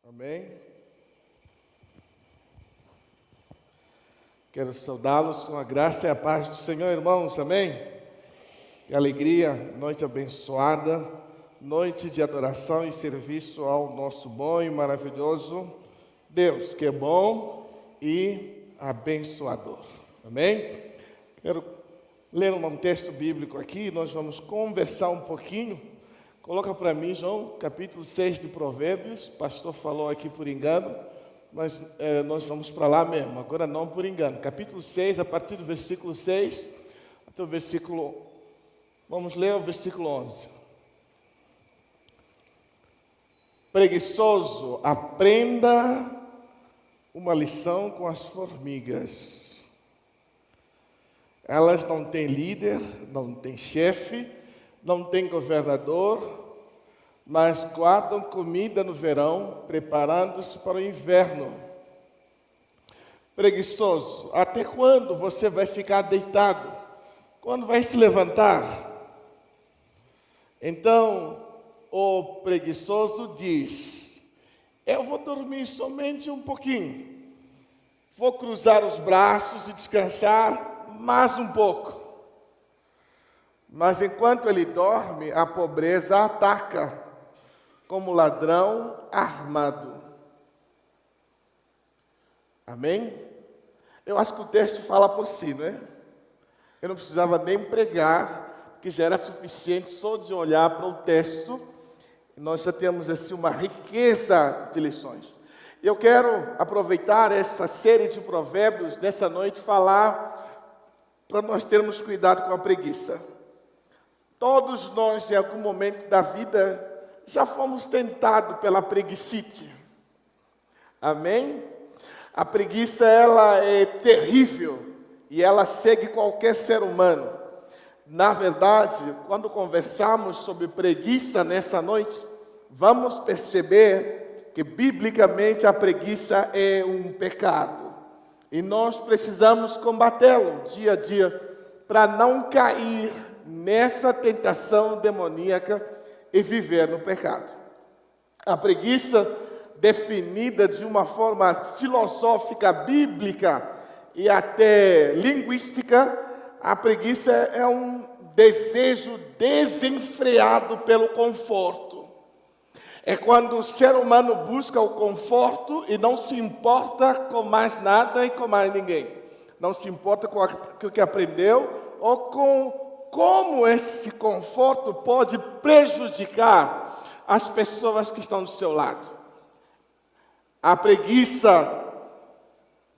Amém? Quero saudá-los com a graça e a paz do Senhor, irmãos, amém? Que alegria, noite abençoada, noite de adoração e serviço ao nosso bom e maravilhoso Deus, que é bom e abençoador, amém? Quero ler um texto bíblico aqui, nós vamos conversar um pouquinho. Coloca para mim, João, capítulo 6 de Provérbios. O pastor falou aqui por engano, mas nós vamos para lá mesmo, agora não por engano. Capítulo 6, a partir do versículo 6 até o versículo... Vamos ler o versículo 11. Preguiçoso, aprenda uma lição com as formigas. Elas não têm líder, não têm chefe, não têm governador, mas guardam comida no verão, preparando-se para o inverno. Preguiçoso, até quando você vai ficar deitado? Quando vai se levantar? Então, o preguiçoso diz: eu vou dormir somente um pouquinho, vou cruzar os braços e descansar mais um pouco. Mas enquanto ele dorme, a pobreza ataca como ladrão armado. Amém? Eu acho que o texto fala por si, não é? Eu não precisava nem pregar, porque já era suficiente só de olhar para o texto. E nós já temos assim uma riqueza de lições. Eu quero aproveitar essa série de provérbios nessa noite, falar para nós termos cuidado com a preguiça. Todos nós, em algum momento da vida, já fomos tentados pela preguicite. Amém? A preguiça, ela é terrível e ela segue qualquer ser humano. Na verdade, quando conversamos sobre preguiça nessa noite, vamos perceber que, biblicamente, a preguiça é um pecado. E nós precisamos combatê-lo dia a dia para não cair nessa tentação demoníaca e viver no pecado. A preguiça, definida de uma forma filosófica, bíblica e até linguística, a preguiça é um desejo desenfreado pelo conforto. É quando o ser humano busca o conforto e não se importa com mais nada e com mais ninguém. Não se importa com o que aprendeu ou com como esse conforto pode prejudicar as pessoas que estão do seu lado. A preguiça,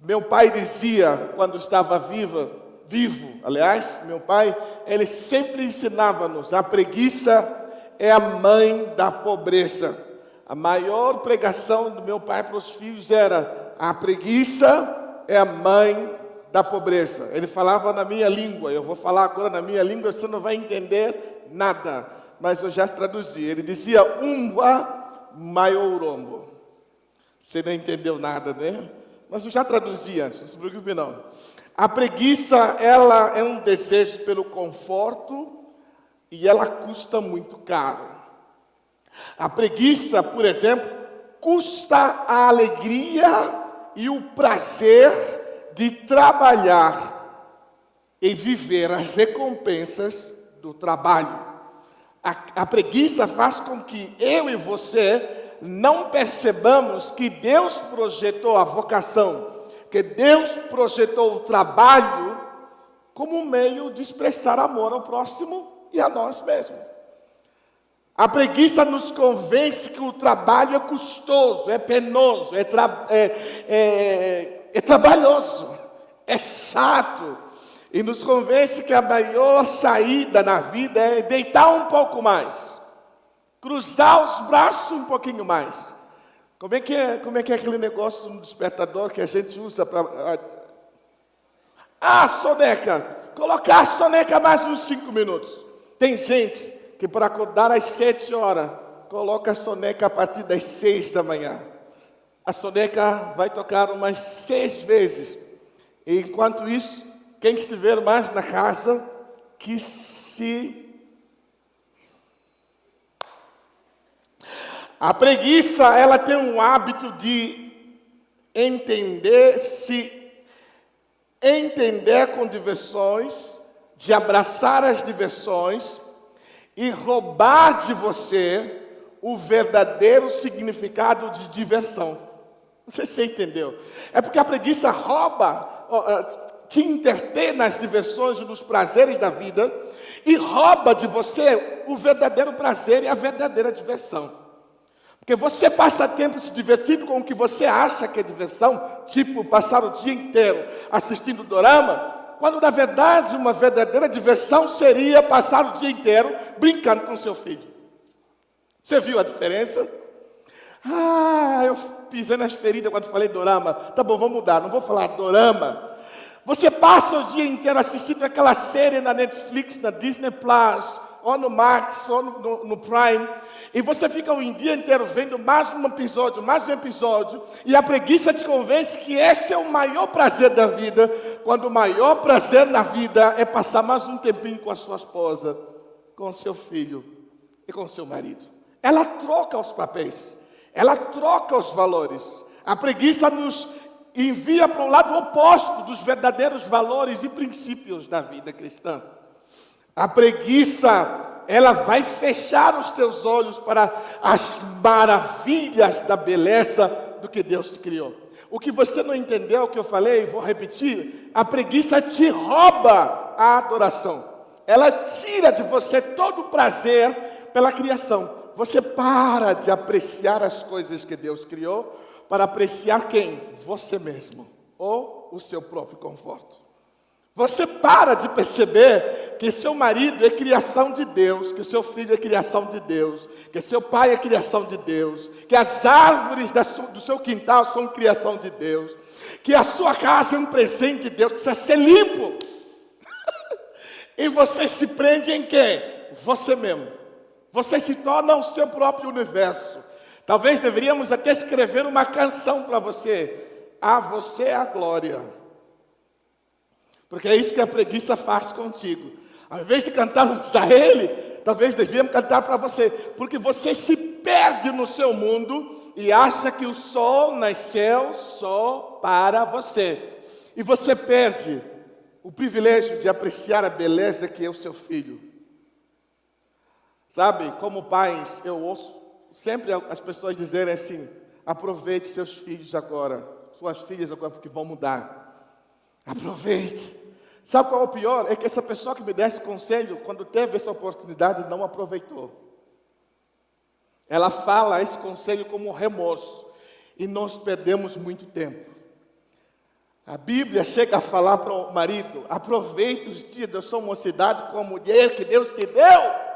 meu pai dizia quando estava vivo, meu pai, ele sempre ensinava-nos, a preguiça é a mãe da pobreza. A maior pregação do meu pai para os filhos era: a preguiça é a mãe da pobreza. Ele falava na minha língua, eu vou falar agora na minha língua, você não vai entender nada, mas eu já traduzi. Ele dizia: umwa maiorombo. Você não entendeu nada, né? Mas eu já traduzi antes, não se preocupe não. A preguiça, ela é um desejo pelo conforto e ela custa muito caro. A preguiça, por exemplo, custa a alegria e o prazer de trabalhar e viver as recompensas do trabalho. A preguiça faz com que eu e você não percebamos que Deus projetou a vocação, que Deus projetou o trabalho como um meio de expressar amor ao próximo e a nós mesmos. A preguiça nos convence que o trabalho é custoso, é penoso, é trabalhoso, é chato, e nos convence que a maior saída na vida é deitar um pouco mais, cruzar os braços um pouquinho mais. Como é que é aquele negócio no despertador que a gente usa para... soneca, colocar a soneca mais uns 5 minutos. Tem gente que para acordar às 7 horas, coloca a soneca a partir das 6 da manhã. A soneca vai tocar umas 6 vezes. E enquanto isso, quem estiver mais na casa, que se... A preguiça, ela tem um hábito de entender com diversões, de abraçar as diversões e roubar de você o verdadeiro significado de diversão. Não sei se você entendeu. É porque a preguiça te entretém nas diversões e nos prazeres da vida e rouba de você o verdadeiro prazer e a verdadeira diversão. Porque você passa tempo se divertindo com o que você acha que é diversão, tipo passar o dia inteiro assistindo dorama, quando na verdade uma verdadeira diversão seria passar o dia inteiro brincando com seu filho. Você viu a diferença? Eu pisei nas feridas quando falei dorama. Tá bom, vou mudar, não vou falar dorama. Você passa o dia inteiro assistindo aquela série na Netflix, na Disney Plus, ou no Max, ou no Prime, e você fica o dia inteiro vendo mais um episódio, e a preguiça te convence que esse é o maior prazer da vida, quando o maior prazer na vida é passar mais um tempinho com a sua esposa, com o seu filho e com o seu marido. Ela troca os papéis, ela troca os valores. A preguiça nos envia para o lado oposto dos verdadeiros valores e princípios da vida cristã. A preguiça, ela vai fechar os teus olhos para as maravilhas da beleza do que Deus criou. O que você não entendeu, o que eu falei, vou repetir, a preguiça te rouba a adoração. Ela tira de você todo o prazer pela criação. Você para de apreciar as coisas que Deus criou para apreciar quem? Você mesmo, ou o seu próprio conforto. Você para de perceber que seu marido é criação de Deus, que seu filho é criação de Deus, que seu pai é criação de Deus, que as árvores do seu quintal são criação de Deus, que a sua casa é um presente de Deus, precisa ser limpo. E você se prende em quem? Você mesmo. Você se torna o seu próprio universo. Talvez deveríamos até escrever uma canção para você. A você é a glória. Porque é isso que a preguiça faz contigo. Ao invés de cantarmos a Ele, talvez devíamos cantar para você. Porque você se perde no seu mundo e acha que o sol nasceu só para você. E você perde o privilégio de apreciar a beleza que é o seu filho. Sabe, como pais, eu ouço sempre as pessoas dizerem assim: aproveite seus filhos agora, suas filhas agora, porque vão mudar. Aproveite. Sabe qual é o pior? É que essa pessoa que me dá esse conselho, quando teve essa oportunidade, não aproveitou. Ela fala esse conselho como remorso. E nós perdemos muito tempo. A Bíblia chega a falar para o marido: aproveite os dias da sua mocidade com a mulher que Deus te deu.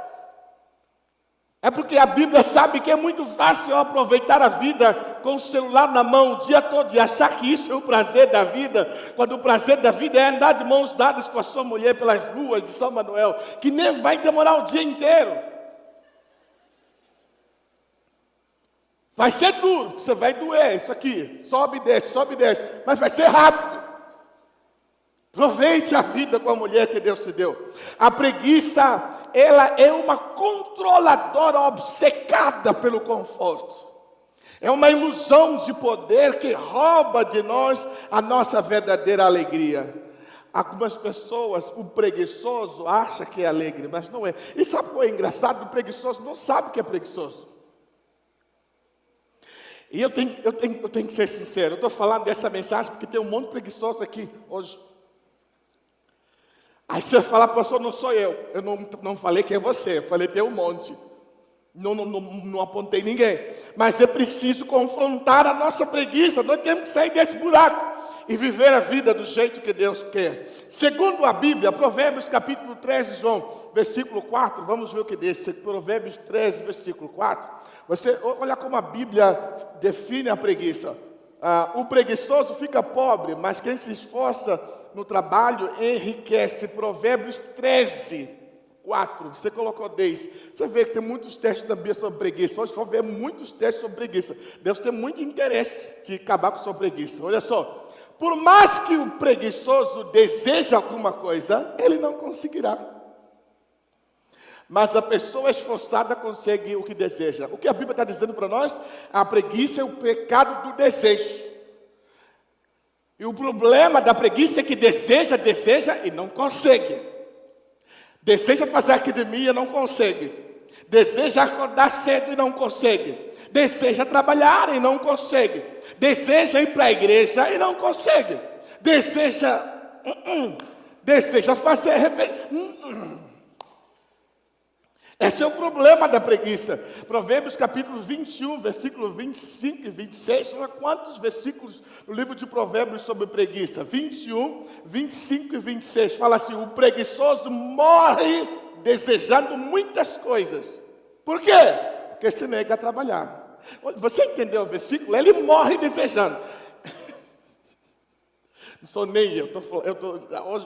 É porque a Bíblia sabe que é muito fácil aproveitar a vida com o celular na mão o dia todo e achar que isso é o prazer da vida, quando o prazer da vida é andar de mãos dadas com a sua mulher pelas ruas de São Manuel, que nem vai demorar o dia inteiro. Vai ser duro, você vai doer isso aqui, sobe e desce, mas vai ser rápido. Aproveite a vida com a mulher que Deus te deu. A preguiça, ela é uma controladora obcecada pelo conforto. É uma ilusão de poder que rouba de nós a nossa verdadeira alegria. Algumas pessoas, o preguiçoso acha que é alegre, mas não é. E sabe o que é engraçado? O preguiçoso não sabe que é preguiçoso. E eu tenho que ser sincero, eu estou falando dessa mensagem porque tem um monte de preguiçoso aqui hoje. Aí você vai falar, pastor, não sou eu não falei que é você, eu falei tem um monte. Não apontei ninguém. Mas é preciso confrontar a nossa preguiça, nós temos que sair desse buraco e viver a vida do jeito que Deus quer. Segundo a Bíblia, Provérbios capítulo 13, João, versículo 4, vamos ver o que diz. Provérbios 13, versículo 4. Você olha como a Bíblia define a preguiça. O preguiçoso fica pobre, mas quem se esforça no trabalho enriquece. Provérbios 13, 4. Você colocou 10. Você vê que tem muitos textos da Bíblia sobre preguiça. Hoje vão ver muitos textos sobre preguiça. Deus tem muito interesse de acabar com a sua preguiça. Olha só. Por mais que o preguiçoso deseje alguma coisa, ele não conseguirá. Mas a pessoa esforçada consegue o que deseja. O que a Bíblia está dizendo para nós? A preguiça é o pecado do desejo. E o problema da preguiça é que deseja e não consegue. Deseja fazer academia e não consegue. Deseja acordar cedo e não consegue. Deseja trabalhar e não consegue. Deseja ir para a igreja e não consegue. Deseja fazer Esse é o problema da preguiça. Provérbios capítulo 21, versículo 25 e 26. Olha quantos versículos no livro de Provérbios sobre preguiça. 21, 25 e 26. Fala assim: o preguiçoso morre desejando muitas coisas. Por quê? Porque se nega a trabalhar. Você entendeu o versículo? Ele morre desejando. Não sou nem eu.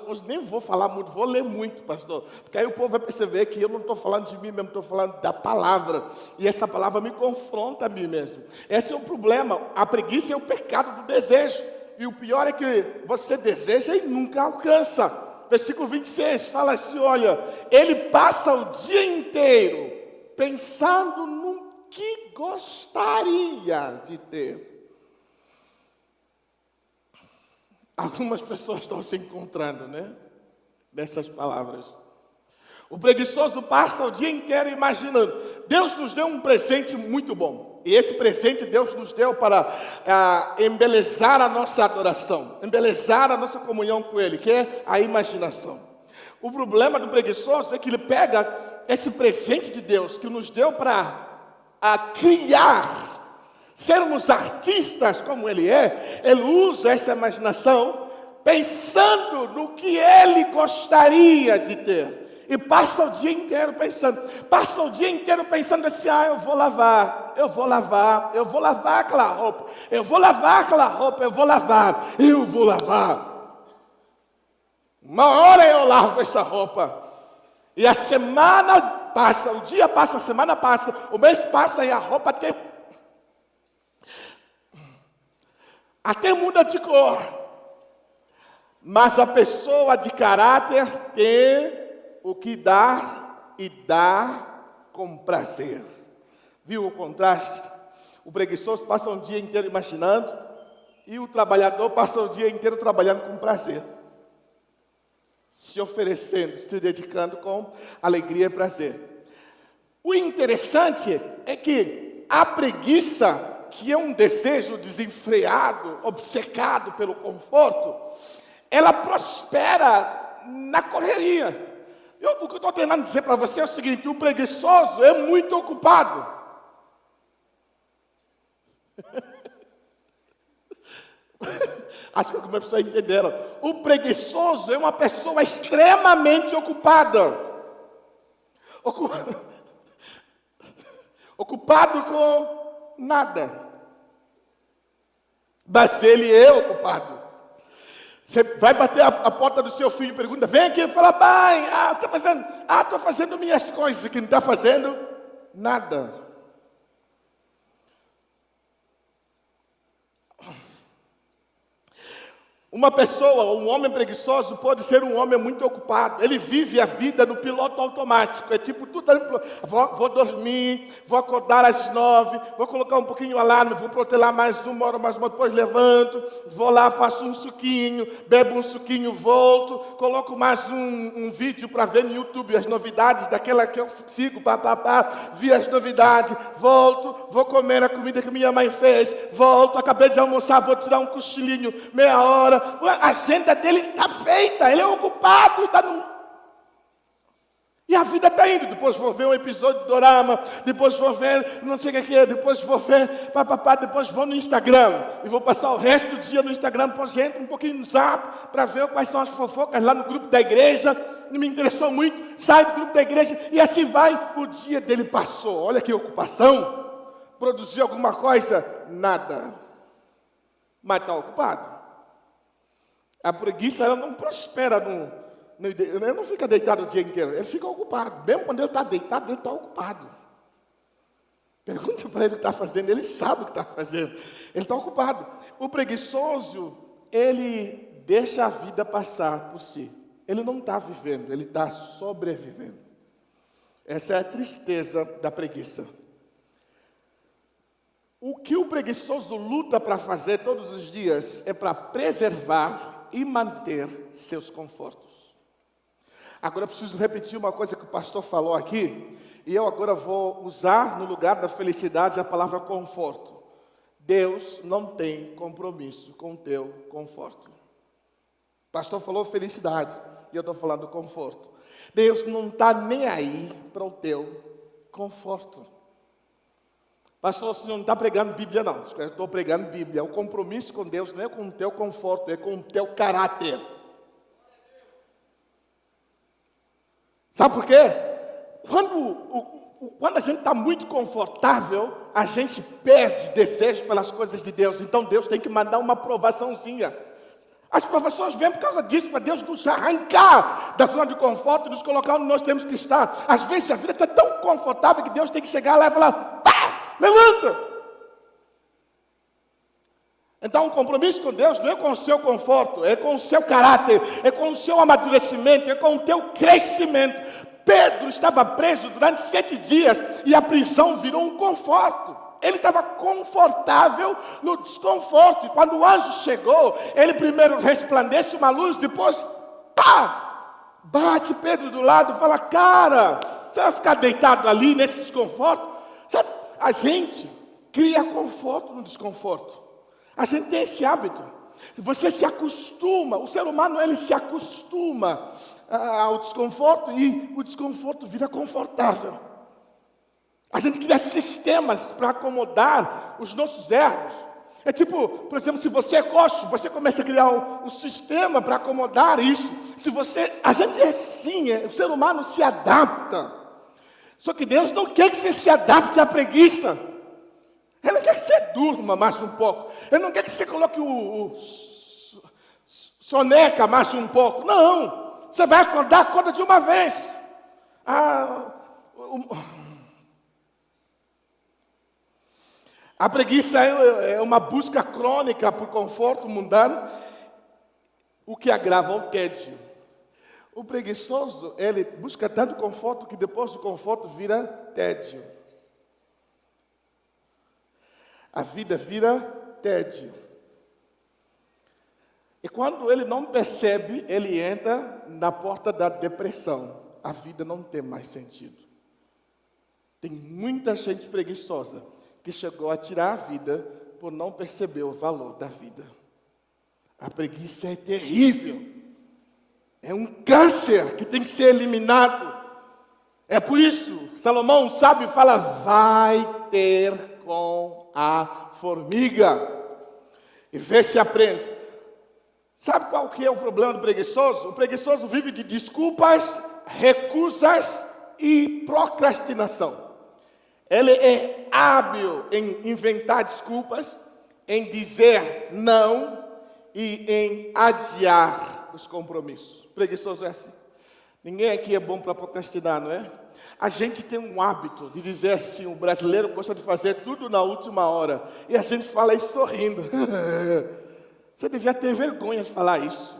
Hoje nem vou falar muito, vou ler muito, pastor. Porque aí o povo vai perceber que eu não estou falando de mim mesmo, estou falando da palavra. E essa palavra me confronta a mim mesmo. Esse é o problema. A preguiça é o pecado do desejo. E o pior é que você deseja e nunca alcança. Versículo 26 fala assim: olha, ele passa o dia inteiro pensando no que gostaria de ter. Algumas pessoas estão se encontrando, né? Nessas palavras. O preguiçoso passa o dia inteiro imaginando. Deus nos deu um presente muito bom. E esse presente Deus nos deu para embelezar a nossa adoração. Embelezar a nossa comunhão com Ele, que é a imaginação. O problema do preguiçoso é que ele pega esse presente de Deus que nos deu para criar, sermos artistas como ele é. Ele usa essa imaginação pensando no que ele gostaria de ter. E passa o dia inteiro pensando. Passa o dia inteiro pensando assim: eu vou lavar aquela roupa. Eu vou lavar. Uma hora eu lavo essa roupa. E a semana passa, o dia passa, a semana passa, o mês passa e a roupa até muda de cor. Mas a pessoa de caráter tem o que dá e dá com prazer. Viu o contraste? O preguiçoso passa um dia inteiro imaginando e o trabalhador passa o dia inteiro trabalhando com prazer. Se oferecendo, se dedicando com alegria e prazer. O interessante é que a preguiça, que é um desejo desenfreado, obcecado pelo conforto, ela prospera na correria. O que eu estou tentando dizer para você é o seguinte: o preguiçoso é muito ocupado. Acho que algumas pessoas entenderam. O preguiçoso é uma pessoa extremamente ocupada. Ocupado com nada. Mas ele é ocupado. Você vai bater a porta do seu filho e pergunta: vem aqui e fala: pai, estou fazendo minhas coisas. Que não está fazendo nada. Uma pessoa, um homem preguiçoso pode ser um homem muito ocupado. Ele vive a vida no piloto automático. É tipo, tudo vou dormir, vou acordar às 9, vou colocar um pouquinho o alarme, vou protelar mais uma hora, depois levanto, vou lá, faço um suquinho, bebo um suquinho, volto, coloco mais um vídeo para ver no YouTube as novidades daquela que eu sigo, vi as novidades, volto, vou comer a comida que minha mãe fez, volto, acabei de almoçar, vou tirar um cochilinho, meia hora. A agenda dele está feita, ele é ocupado, e a vida está indo. Depois vou ver um episódio de dorama, depois vou ver não sei o que é, depois vou ver depois vou no Instagram e vou passar o resto do dia no Instagram. Depois entro um pouquinho no Zap para ver quais são as fofocas lá no grupo da igreja. Não me interessou muito, sai do grupo da igreja e assim vai. O dia dele passou. Olha que ocupação. Produziu alguma coisa? Nada. Mas está ocupado. A preguiça, ela não prospera, ele não fica deitado o dia inteiro, ele fica ocupado. Mesmo quando ele está deitado, ele está ocupado. Pergunta para ele o que está fazendo, ele sabe o que está fazendo. Ele está ocupado. O preguiçoso, ele deixa a vida passar por si. Ele não está vivendo, ele está sobrevivendo. Essa é a tristeza da preguiça. O que o preguiçoso luta para fazer todos os dias é para preservar e manter seus confortos. Agora eu preciso repetir uma coisa que o pastor falou aqui, e eu agora vou usar no lugar da felicidade a palavra conforto. Deus não tem compromisso com o teu conforto. O pastor falou felicidade, e eu estou falando conforto. Deus não está nem aí para o teu conforto. Pastor, o senhor não está pregando Bíblia não, eu estou pregando Bíblia. O compromisso com Deus não é com o teu conforto, é com o teu caráter. Sabe por quê? Quando a gente está muito confortável, a gente perde desejo pelas coisas de Deus. Então Deus tem que mandar uma provaçãozinha. As provações vêm por causa disso, para Deus nos arrancar da zona de conforto e nos colocar onde nós temos que estar. Às vezes a vida está tão confortável que Deus tem que chegar lá e falar: pá, levanta! Então o compromisso com Deus não é com o seu conforto, é com o seu caráter, é com o seu amadurecimento, é com o teu crescimento. Pedro estava preso durante 7 dias e a prisão virou um conforto. Ele estava confortável no desconforto. E quando o anjo chegou, ele primeiro resplandece uma luz, depois, pá, bate Pedro do lado e fala: cara, você vai ficar deitado ali nesse desconforto? Sabe, a gente cria conforto no desconforto. A gente tem esse hábito. Você se acostuma, o ser humano ele se acostuma ao desconforto e o desconforto vira confortável. A gente cria sistemas para acomodar os nossos erros. É tipo, por exemplo, se você é coxo, você começa a criar um sistema para acomodar isso. A gente é assim, o ser humano se adapta. Só que Deus não quer que você se adapte à preguiça. Ele não quer que você durma mais um pouco. Ele não quer que você coloque soneca mais um pouco. Não, você vai acordar, acorda de uma vez. A preguiça é uma busca crônica por conforto mundano, o que agrava o tédio. O preguiçoso, ele busca tanto conforto que depois do conforto vira tédio. A vida vira tédio. E quando ele não percebe, ele entra na porta da depressão. A vida não tem mais sentido. Tem muita gente preguiçosa que chegou a tirar a vida por não perceber o valor da vida. A preguiça é terrível. É um câncer que tem que ser eliminado. É por isso, Salomão, sábio, fala: vai ter com a formiga. E vê se aprende. Sabe qual que é o problema do preguiçoso? O preguiçoso vive de desculpas, recusas e procrastinação. Ele é hábil em inventar desculpas, em dizer não e em adiar os compromissos. O preguiçoso é assim. Ninguém aqui é bom para procrastinar, não é? A gente tem um hábito de dizer assim: o brasileiro gosta de fazer tudo na última hora. E a gente fala isso sorrindo. Você devia ter vergonha de falar isso.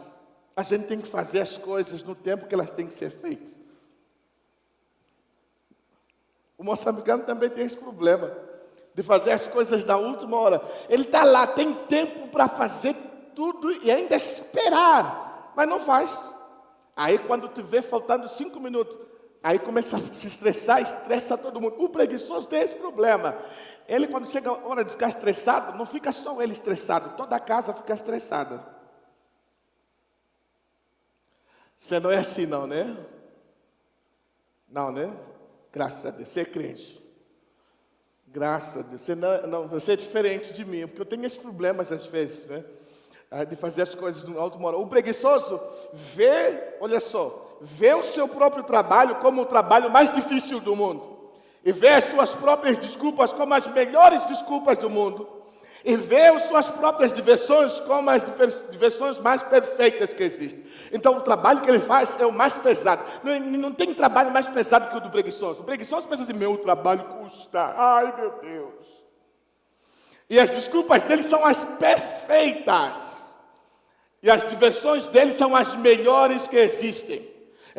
A gente tem que fazer as coisas no tempo que elas têm que ser feitas. O moçambicano também tem esse problema de fazer as coisas na última hora. Ele está lá, tem tempo para fazer tudo e ainda esperar, mas não faz. Aí quando te vê faltando 5 minutos, aí começa a se estressar, estressa todo mundo. O preguiçoso tem esse problema. Ele, quando chega a hora de ficar estressado, não fica só ele estressado, toda a casa fica estressada. Você não é assim não, né? Não, né? Graças a Deus, você é crente. Graças a Deus. Você é diferente de mim, porque eu tenho esses problemas às vezes, né? De fazer as coisas no alto moral. O preguiçoso vê, olha só, vê o seu próprio trabalho como o trabalho mais difícil do mundo. E vê as suas próprias desculpas como as melhores desculpas do mundo. E vê as suas próprias diversões como as diversões mais perfeitas que existem. Então o trabalho que ele faz é o mais pesado. Não tem trabalho mais pesado que o do preguiçoso. O preguiçoso pensa assim: meu trabalho custa, ai meu Deus. E as desculpas dele são as perfeitas. E as diversões dele são as melhores que existem.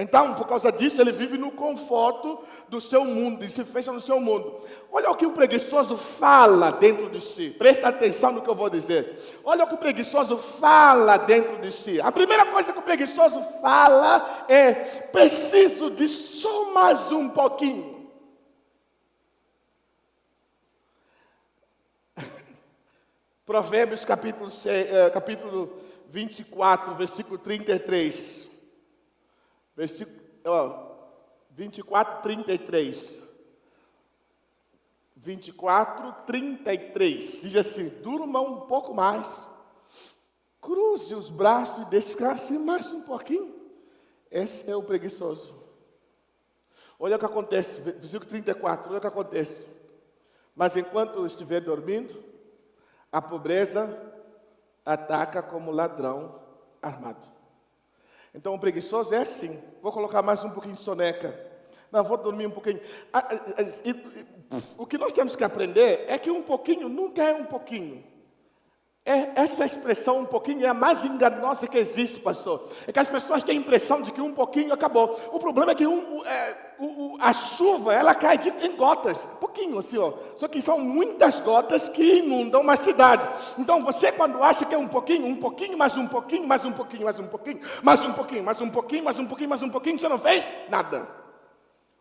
Então, por causa disso, ele vive no conforto do seu mundo e se fecha no seu mundo. Olha o que o preguiçoso fala dentro de si. Presta atenção no que eu vou dizer. Olha o que o preguiçoso fala dentro de si. A primeira coisa que o preguiçoso fala é: preciso de só mais um pouquinho. Provérbios capítulo 24, versículo 33. Versículo 24, 33. 24, 33. Diz assim: durma um pouco mais, cruze os braços e descanse mais um pouquinho. Esse é o preguiçoso. Olha o que acontece, versículo 34, olha o que acontece. Mas enquanto estiver dormindo, a pobreza ataca como ladrão armado. Então o preguiçoso é assim: vou colocar mais um pouquinho de soneca. Não, vou dormir um pouquinho. O que nós temos que aprender é que um pouquinho nunca é um pouquinho. Essa expressão um pouquinho é a mais enganosa que existe, pastor. É que as pessoas têm a impressão de que um pouquinho acabou. O problema é que a chuva, ela cai em gotas, pouquinho assim, ó. Só que são muitas gotas que inundam uma cidade. Então você, quando acha que é um pouquinho, mais um pouquinho, mais um pouquinho, mais um pouquinho, mais um pouquinho, mais um pouquinho, mais um pouquinho, mais um pouquinho, você não fez nada.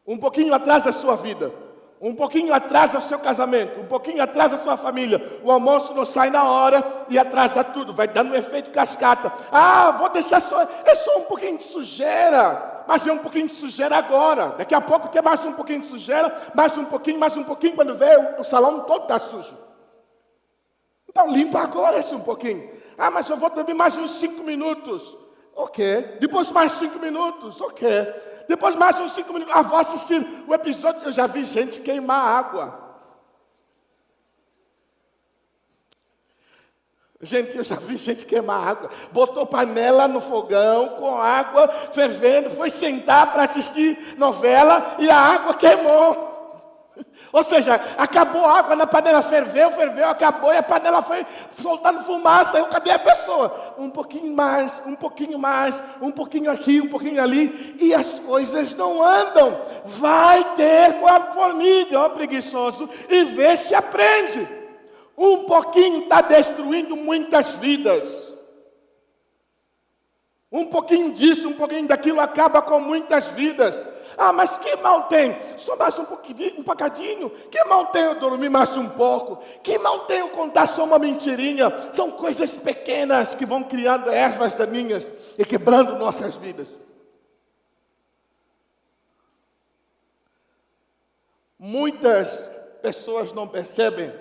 Um pouquinho atrasa a sua vida. Um pouquinho atrasa o seu casamento, um pouquinho atrasa a sua família. O almoço não sai na hora e atrasa tudo, vai dando um efeito cascata. Vou deixar é só um pouquinho de sujeira, mas é um pouquinho de sujeira agora. Daqui a pouco tem mais um pouquinho de sujeira, mais um pouquinho, quando vê o salão todo está sujo. Então limpa agora esse um pouquinho. Mas eu vou dormir mais uns 5 minutos. Ok. Depois mais 5 minutos. Ok. Depois mais uns 5 minutos. Vou assistir o episódio. Eu já vi gente queimar água. Gente, eu já vi gente queimar água. Botou panela no fogão com água fervendo. Foi sentar para assistir novela e a água queimou. Ou seja, acabou a água na panela, ferveu, acabou e a panela foi soltando fumaça. Cadê a pessoa? Um pouquinho mais, um pouquinho aqui, um pouquinho ali, e as coisas não andam. Vai ter com a formiga, ó preguiçoso, e vê se aprende. Um pouquinho está destruindo muitas vidas. Um pouquinho disso, um pouquinho daquilo acaba com muitas vidas. Mas que mal tem? Só mais um bocadinho. Que mal tem eu dormir mais um pouco? Que mal tem eu contar só uma mentirinha? São coisas pequenas que vão criando ervas daninhas e quebrando nossas vidas. Muitas pessoas não percebem.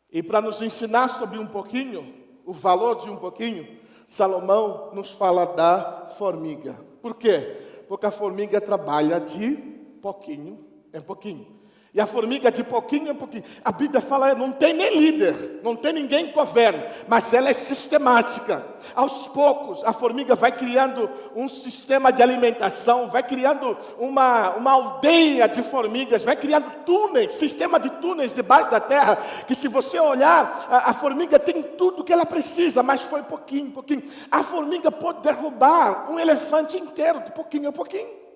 E para nos ensinar sobre um pouquinho, o valor de um pouquinho, Salomão nos fala da formiga. Por quê? Porque a formiga trabalha de pouquinho em pouquinho. E a formiga de pouquinho em pouquinho. A Bíblia fala, não tem nem líder, não tem ninguém que governe, mas ela é sistemática. Aos poucos, a formiga vai criando um sistema de alimentação, vai criando uma aldeia de formigas, vai criando túneis, sistema de túneis debaixo da terra, que se você olhar, a formiga tem tudo que ela precisa, mas foi pouquinho. A formiga pode derrubar um elefante inteiro, de pouquinho a pouquinho.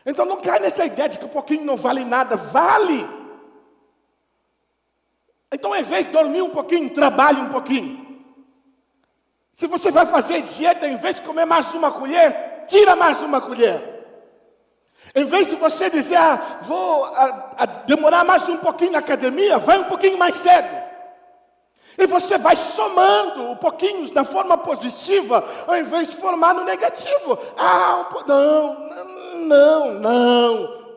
Então não cai nessa ideia de que um pouquinho não vale nada. Vale! Então, em vez de dormir um pouquinho, trabalhe um pouquinho. Se você vai fazer dieta, em vez de comer mais uma colher, tira mais uma colher. Em vez de você dizer, vou demorar mais um pouquinho na academia, vai um pouquinho mais cedo. E você vai somando um pouquinho da forma positiva, ao invés de formar no negativo.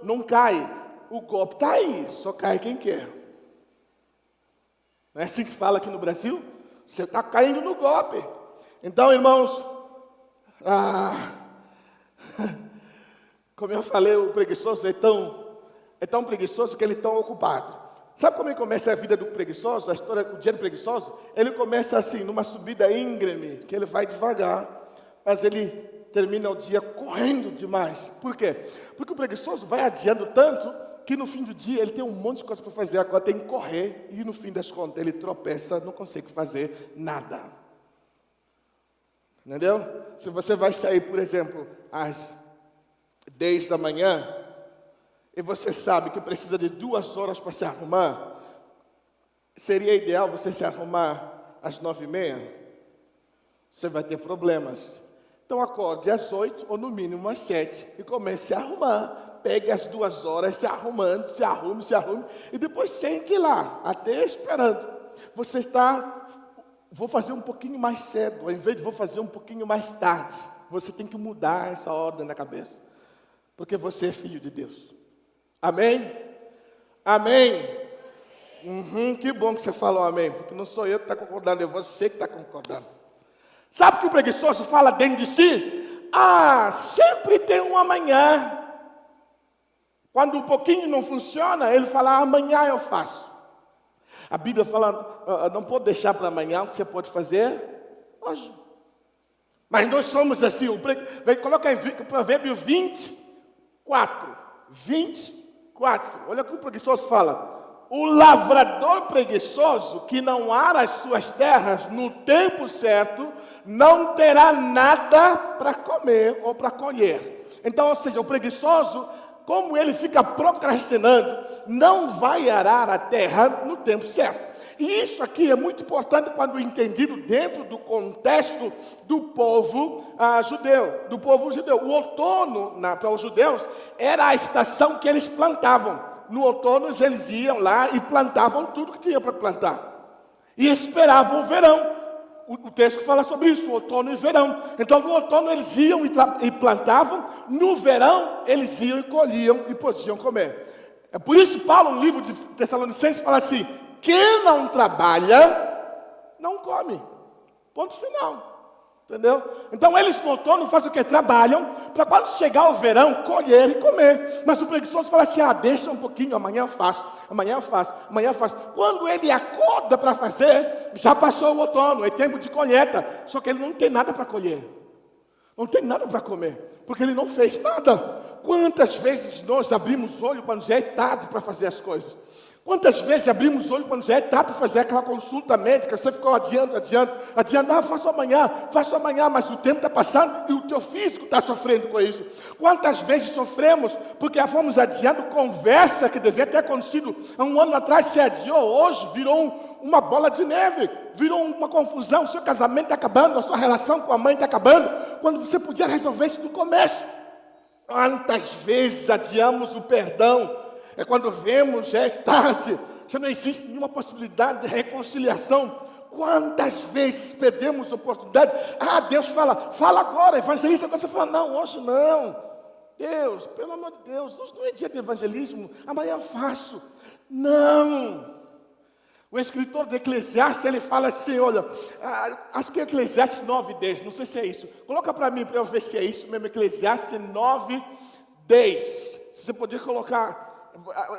Não cai. O golpe está aí, só cai quem quer. Não é assim que fala aqui no Brasil? Você está caindo no golpe. Então, irmãos, como eu falei, o preguiçoso é tão preguiçoso que ele é tão ocupado. Sabe como começa a vida do preguiçoso? A história do dia do preguiçoso? Ele começa assim, numa subida íngreme, que ele vai devagar, mas ele termina o dia correndo demais. Por quê? Porque o preguiçoso vai adiando tanto que no fim do dia ele tem um monte de coisa para fazer, agora tem que correr e no fim das contas ele tropeça, não consegue fazer nada. Entendeu? Se você vai sair, por exemplo, às 10 da manhã, e você sabe que precisa de 2 horas para se arrumar, seria ideal você se arrumar às 9h30? Você vai ter problemas. Então acorde às 8 ou no mínimo às 7 e comece a arrumar. Pegue as 2 horas se arrumando, se arrume, e depois sente lá, até esperando. Você está, vou fazer um pouquinho mais cedo, ao invés de vou fazer um pouquinho mais tarde. Você tem que mudar essa ordem na cabeça, porque você é filho de Deus. Amém? Amém? Que bom que você falou amém, porque não sou eu que está concordando, é você que está concordando. Sabe o que o preguiçoso fala dentro de si? Sempre tem um amanhã. Quando um pouquinho não funciona, ele fala, amanhã eu faço. A Bíblia fala, não pode deixar para amanhã o que você pode fazer hoje. Mas nós somos assim, coloca aí Provérbio 24. 24. Olha o que o preguiçoso fala. O lavrador preguiçoso, que não ara as suas terras no tempo certo, não terá nada para comer ou para colher. Então, ou seja, o preguiçoso, como ele fica procrastinando, não vai arar a terra no tempo certo. E isso aqui é muito importante quando entendido dentro do contexto do povo judeu. O outono, para os judeus, era a estação que eles plantavam. No outono eles iam lá e plantavam tudo que tinha para plantar. E esperavam o verão. O texto fala sobre isso, outono e verão. Então no outono eles iam e plantavam. No verão eles iam e colhiam e podiam comer. É por isso que Paulo, no livro de Tessalonicenses, fala assim: quem não trabalha, não come. Ponto final. Entendeu? Então eles no outono fazem o que? Trabalham, para quando chegar o verão, colher e comer. Mas o preguiçoso fala assim, deixa um pouquinho, amanhã eu faço. Quando ele acorda para fazer, já passou o outono, é tempo de colheita. Só que ele não tem nada para colher. Não tem nada para comer, porque ele não fez nada. Quantas vezes nós abrimos o olho quando já é tarde para fazer as coisas? Quantas vezes abrimos o olho quando já é tarde para fazer aquela consulta médica? Você ficou adiando, faço amanhã, mas o tempo está passando e o teu físico está sofrendo com isso. Quantas vezes sofremos porque fomos adiando conversa que devia ter acontecido há um ano atrás, se adiou, hoje virou uma bola de neve, virou uma confusão, o seu casamento está acabando, a sua relação com a mãe está acabando, quando você podia resolver isso no começo. Quantas vezes adiamos o perdão? É quando vemos, já é tarde, já não existe nenhuma possibilidade de reconciliação. Quantas vezes perdemos a oportunidade? Deus fala agora, evangelista. Você fala, não, hoje não. Deus, pelo amor de Deus, hoje não é dia de evangelismo, amanhã eu faço. Não. O escritor de Eclesiastes, ele fala assim, olha, acho que é Eclesiastes 9:10, não sei se é isso. Coloca para mim, para eu ver se é isso mesmo, Eclesiastes 9:10. Se você podia colocar...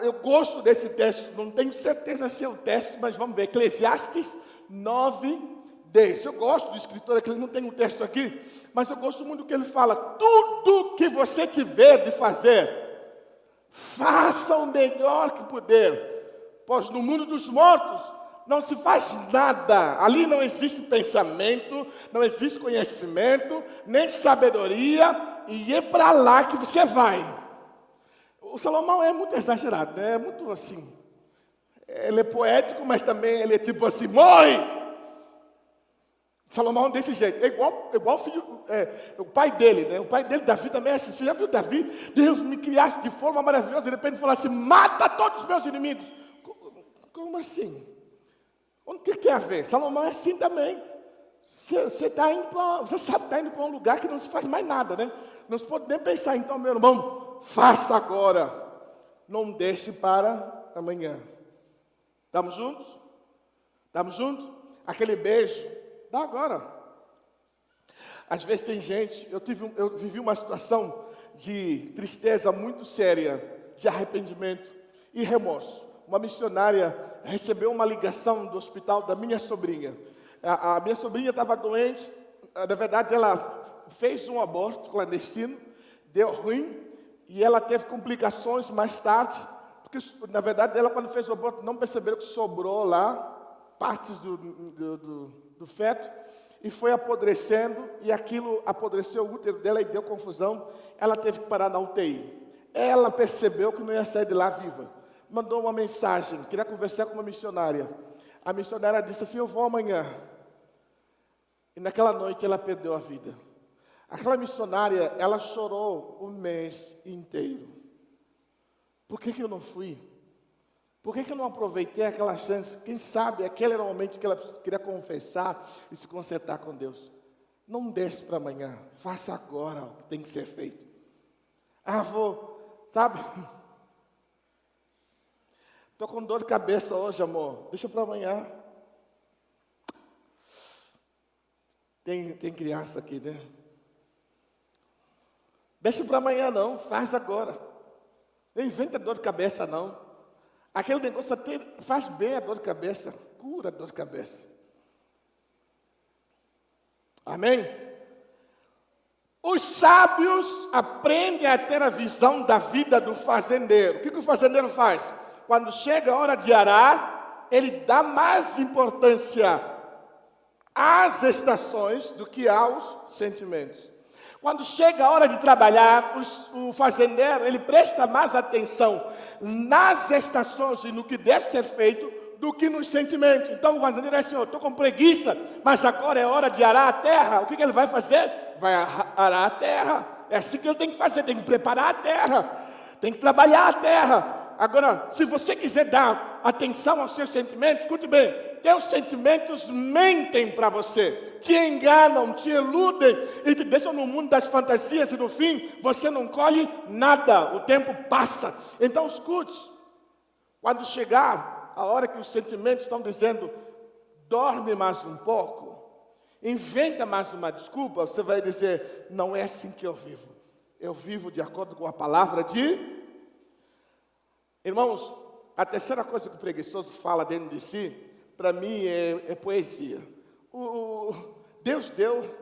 Eu gosto desse texto, não tenho certeza se é o texto, mas vamos ver. Eclesiastes 9:10. Eu gosto do escritor, que ele não tem um texto aqui, mas eu gosto muito do que ele fala. Tudo que você tiver de fazer, faça o melhor que puder, pois no mundo dos mortos não se faz nada. Ali não existe pensamento, não existe conhecimento, nem sabedoria, e é para lá que você vai. O Salomão é muito exagerado, né? É muito assim. Ele é poético, mas também ele é tipo assim, morre! Salomão é desse jeito. É igual o filho, o pai dele, né? O pai dele, Davi, também é assim. Você já viu Davi? Deus me criasse de forma maravilhosa. De repente fala assim, mata todos os meus inimigos. Como assim? O que tem a ver? Salomão é assim também. Você sabe que está indo para um lugar que não se faz mais nada, né? Não se pode nem pensar. Então, meu irmão, faça agora. Não deixe para amanhã. Estamos juntos? Estamos juntos? Aquele beijo, dá agora. Às vezes tem gente, eu vivi uma situação de tristeza muito séria, de arrependimento e remorso. Uma missionária recebeu uma ligação do hospital da minha sobrinha. A minha sobrinha estava doente, na verdade ela fez um aborto clandestino, deu ruim, e ela teve complicações mais tarde, porque na verdade ela quando fez o aborto não percebeu que sobrou lá partes do feto, e foi apodrecendo, e aquilo apodreceu o útero dela e deu confusão. Ela teve que parar na UTI. Ela percebeu que não ia sair de lá viva. Mandou uma mensagem, queria conversar com uma missionária. A missionária disse assim: eu vou amanhã. E naquela noite ela perdeu a vida. Aquela missionária, ela chorou um mês inteiro. Por que eu não fui? Por que eu não aproveitei aquela chance? Quem sabe aquele era o momento que ela queria confessar e se consertar com Deus. Não deixe para amanhã, faça agora o que tem que ser feito. Sabe? Estou com dor de cabeça hoje, amor. Deixa para amanhã. Tem criança aqui, né? Deixa para amanhã não, faz agora. Não inventa dor de cabeça não. Aquele negócio faz bem a dor de cabeça, cura a dor de cabeça. Amém? Os sábios aprendem a ter a visão da vida do fazendeiro. O que o fazendeiro faz? Quando chega a hora de arar, ele dá mais importância às estações do que aos sentimentos. Quando chega a hora de trabalhar, o fazendeiro, ele presta mais atenção nas estações e no que deve ser feito do que nos sentimentos. Então o fazendeiro é assim: eu estou com preguiça, mas agora é hora de arar a terra. O que ele vai fazer? Vai arar a terra. É assim que ele tem que fazer, tem que preparar a terra, tem que trabalhar a terra. Agora, se você quiser dar atenção aos seus sentimentos, escute bem, teus sentimentos mentem para você, te enganam, te iludem e te deixam no mundo das fantasias e no fim você não colhe nada, o tempo passa. Então escute, quando chegar a hora que os sentimentos estão dizendo, dorme mais um pouco, inventa mais uma desculpa, você vai dizer, não é assim que eu vivo de acordo com a palavra de... Irmãos, a terceira coisa que o preguiçoso fala dentro de si, para mim é poesia. Deus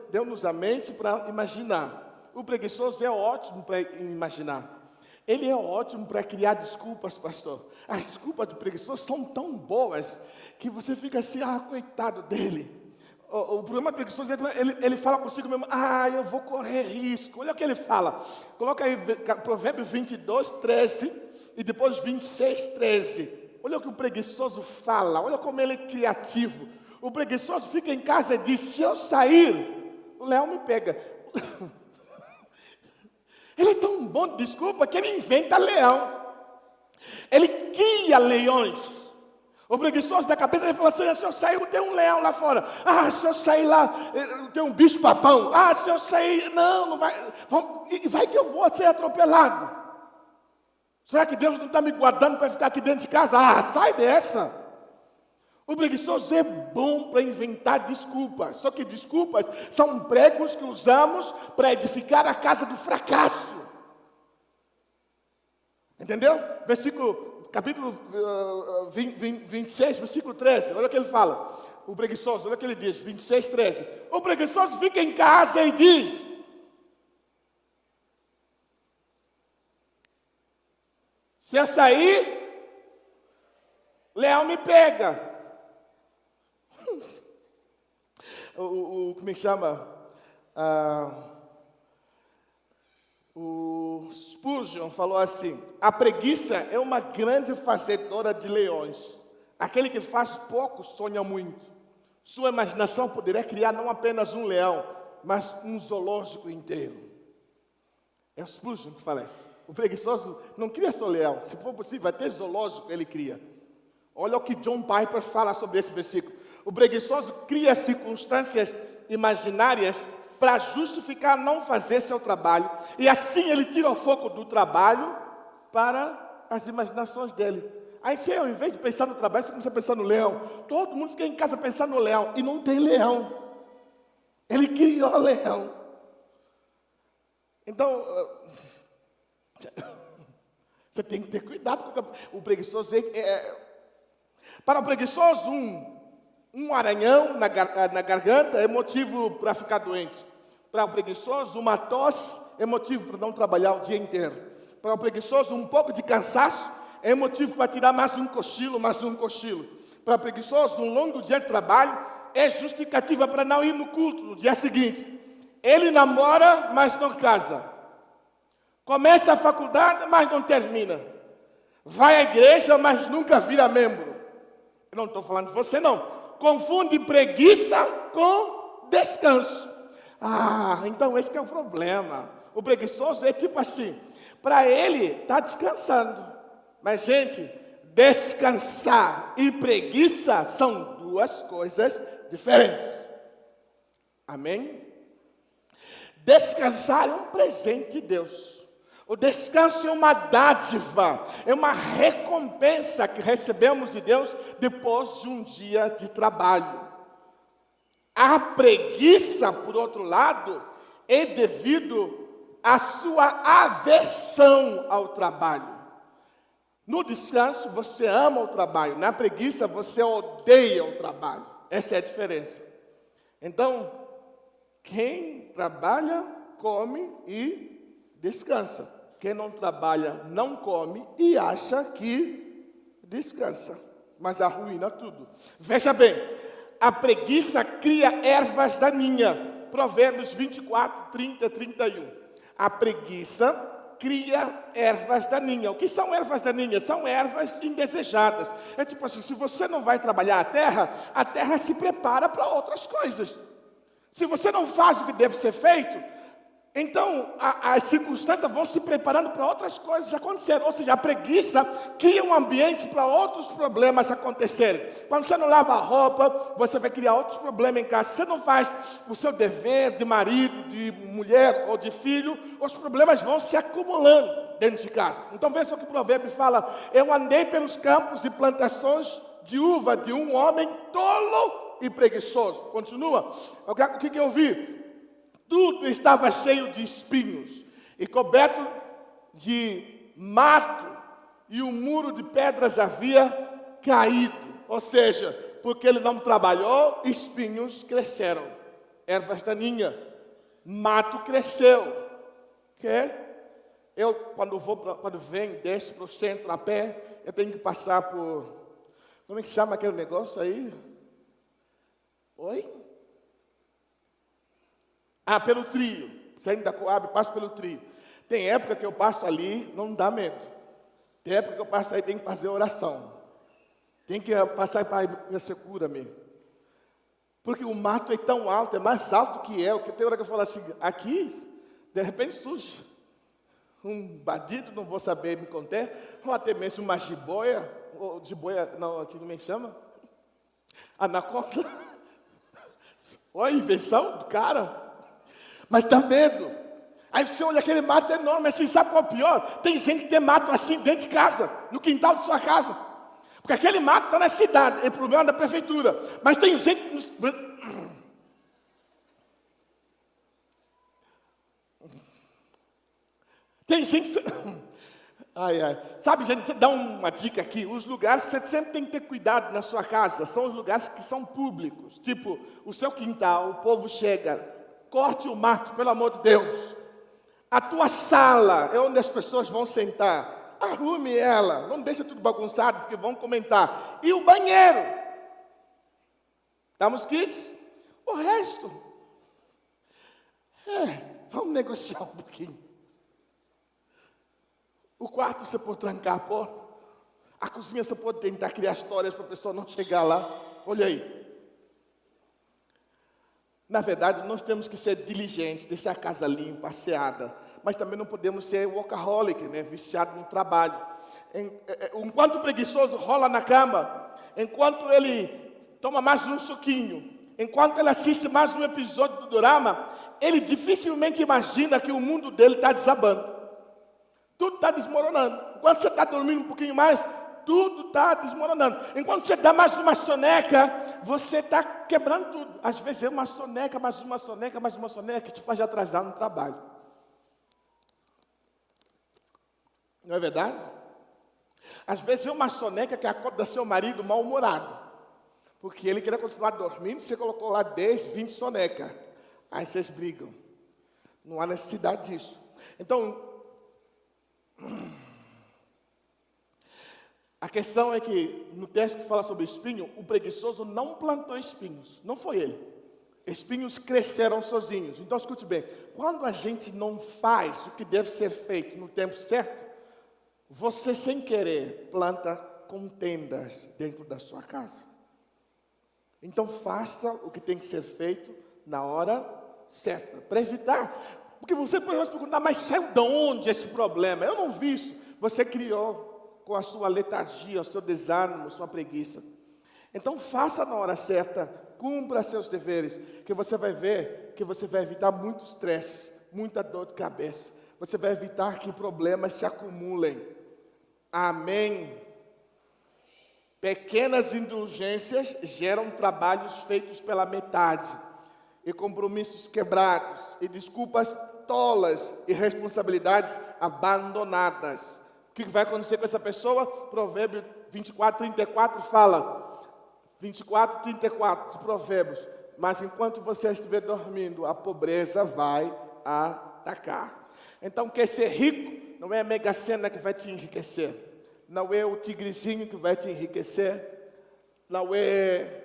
deu-nos a mente para imaginar. O preguiçoso é ótimo para imaginar. Ele é ótimo para criar desculpas, pastor. As desculpas do preguiçoso são tão boas que você fica assim, coitado dele. O problema do preguiçoso é que ele fala consigo mesmo, eu vou correr risco. Olha o que ele fala. Coloca aí Provérbios 22, 13 e depois 26, 13. Olha o que o preguiçoso fala, olha como ele é criativo. O preguiçoso fica em casa e diz, se eu sair, o leão me pega. Ele é tão bom de desculpa que ele inventa leão. Ele cria leões. O preguiçoso da cabeça, ele fala assim, se eu sair, tem um leão lá fora. Se eu sair lá, tem um bicho papão. Se eu sair, não vai. Vai que eu vou ser atropelado. Será que Deus não está me guardando para ficar aqui dentro de casa? Sai dessa. O preguiçoso é bom para inventar desculpas. Só que desculpas são pregos que usamos para edificar a casa do fracasso. Entendeu? Capítulo 26, versículo 13. Olha o que ele fala. O preguiçoso, olha o que ele diz. 26, 13. O preguiçoso fica em casa e diz... Se eu sair, leão me pega. Como é que chama? O Spurgeon falou assim, a preguiça é uma grande fazedora de leões. Aquele que faz pouco sonha muito. Sua imaginação poderia criar não apenas um leão, mas um zoológico inteiro. É o Spurgeon que fala isso. O preguiçoso não cria só leão. Se for possível, até zoológico ele cria. Olha o que John Piper fala sobre esse versículo. O preguiçoso cria circunstâncias imaginárias para justificar não fazer seu trabalho. E assim ele tira o foco do trabalho para as imaginações dele. Aí você, ao invés de pensar no trabalho, você começa a pensar no leão. Todo mundo fica em casa pensando no leão. E não tem leão. Ele criou leão. Então... Você tem que ter cuidado com o preguiçoso. Para o preguiçoso, um aranhão na garganta é motivo para ficar doente. Para o preguiçoso, uma tosse é motivo para não trabalhar o dia inteiro. Para o preguiçoso, um pouco de cansaço é motivo para tirar mais um cochilo. Para o preguiçoso, um longo dia de trabalho é justificativa para não ir no culto no dia seguinte. Ele namora, mas não casa. Começa a faculdade, mas não termina. Vai à igreja, mas nunca vira membro. Eu não estou falando de você, não. Confunde preguiça com descanso. Então esse que é o problema. O preguiçoso é tipo assim, para ele está descansando. Mas, gente, descansar e preguiça são duas coisas diferentes. Amém? Descansar é um presente de Deus. O descanso é uma dádiva, é uma recompensa que recebemos de Deus depois de um dia de trabalho. A preguiça, por outro lado, é devido à sua aversão ao trabalho. No descanso, você ama o trabalho. Na preguiça, você odeia o trabalho. Essa é a diferença. Então, quem trabalha, come e descansa. Quem não trabalha, não come e acha que descansa. Mas arruína tudo. Veja bem, a preguiça cria ervas daninhas. Provérbios 24, 30, 31. A preguiça cria ervas daninhas. O que são ervas daninhas? São ervas indesejadas. É tipo assim, se você não vai trabalhar a terra se prepara para outras coisas. Se você não faz o que deve ser feito, então as circunstâncias vão se preparando para outras coisas acontecerem. Ou seja, a preguiça cria um ambiente para outros problemas acontecerem. Quando você não lava a roupa, você vai criar outros problemas em casa. Se você não faz o seu dever de marido, de mulher ou de filho, os problemas vão se acumulando dentro de casa. Então veja o que o provérbio fala. Eu andei pelos campos e plantações de uva de um homem tolo e preguiçoso. Continua. O que eu vi? Tudo estava cheio de espinhos e coberto de mato, e o muro de pedras havia caído. Ou seja, porque ele não trabalhou, espinhos cresceram, ervas daninhas, mato cresceu. Eu, quando venho, desço para o centro a pé, eu tenho que passar por, como é que chama aquele negócio aí? Oi? Pelo trio. Saindo da Coab, passo pelo trio. Tem época que eu passo ali, não dá medo. Tem época que eu passo aí, tem que fazer oração. Tem que passar para a secura mesmo. Porque o mato é tão alto, é mais alto que eu, que tem hora que eu falo assim, aqui, de repente surge um bandido, não vou saber me conter, ou até mesmo uma jiboia, ou jiboia, não, aqui como é que chama? Anaconda. Olha a invenção do cara. Mas dá medo. Aí você olha aquele mato enorme assim, sabe qual é o pior? Tem gente que tem mato assim dentro de casa, no quintal de sua casa. Porque aquele mato está na cidade, é problema da prefeitura. Mas tem gente que... Tem gente que... Sabe, gente, dá uma dica aqui. Os lugares que você sempre tem que ter cuidado na sua casa são os lugares que são públicos. Tipo, o seu quintal, o povo chega... Corte o mato, pelo amor de Deus. A tua sala é onde as pessoas vão sentar. Arrume ela. Não deixa tudo bagunçado, porque vão comentar. E o banheiro? Estamos kids? O resto? Vamos negociar um pouquinho. O quarto você pode trancar a porta. A cozinha você pode tentar criar histórias para a pessoa não chegar lá. Olha aí. Na verdade, nós temos que ser diligentes, deixar a casa limpa, asseada. Mas também não podemos ser workaholic, né? Viciado no trabalho. Enquanto o preguiçoso rola na cama, enquanto ele toma mais um suquinho, enquanto ele assiste mais um episódio do dorama, ele dificilmente imagina que o mundo dele está desabando. Tudo está desmoronando. Enquanto você está dormindo um pouquinho mais, tudo está desmoronando. Enquanto você dá mais uma soneca, você está quebrando tudo. Às vezes é uma soneca, mais uma soneca, mais uma soneca, que te faz atrasar no trabalho. Não é verdade? Às vezes é uma soneca que acorda seu marido mal-humorado. Porque ele queria continuar dormindo, você colocou lá 10, 20 sonecas. Aí vocês brigam. Não há necessidade disso. Então... A questão é que, no texto que fala sobre espinho, o preguiçoso não plantou espinhos, não foi ele. Espinhos cresceram sozinhos. Então, escute bem, quando a gente não faz o que deve ser feito no tempo certo, você, sem querer, planta contendas dentro da sua casa. Então, faça o que tem que ser feito na hora certa, para evitar. Porque você pode perguntar, mas saiu de onde esse problema? Eu não vi isso. Você criou com a sua letargia, o seu desânimo, sua preguiça. Então, faça na hora certa, cumpra seus deveres, que você vai ver que você vai evitar muito estresse, muita dor de cabeça. Você vai evitar que problemas se acumulem. Amém. Pequenas indulgências geram trabalhos feitos pela metade, e compromissos quebrados, e desculpas tolas, e responsabilidades abandonadas. O que vai acontecer com essa pessoa? Provérbio 24:34 fala, 24:34 de Provérbios, mas enquanto você estiver dormindo, a pobreza vai atacar. Então, quer ser rico, não é a Mega Sena que vai te enriquecer, não é o tigrezinho que vai te enriquecer, não é